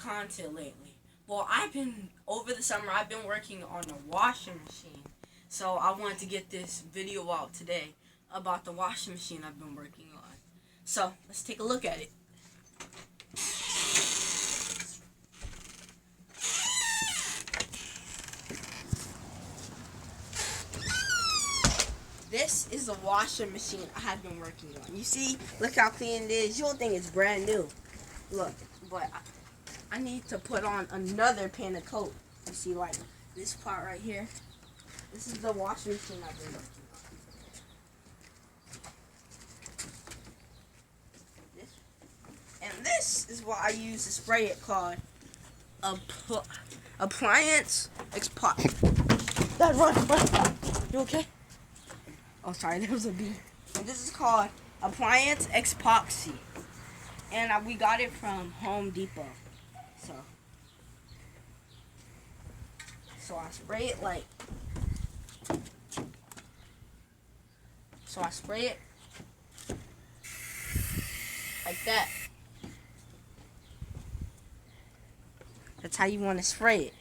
content lately. Well, over the summer, I've been working on a washing machine. So I wanted to get this video out today about the washing machine I've been working on. So let's take a look at it. This is the washing machine I have been working on. You see, look how clean it is. You'll think it's brand new. Look, but I need to put on another pan of coat. You see, like this part right here. This is the washing machine I've been working on. And this is what I use to spray it, called Appliance Expo. Dad, run! You okay? Oh, sorry, there was a bee. And this is called Appliance Epoxy. And we got it from Home Depot. So I spray it like... So I spray it like that. That's how you want to spray it.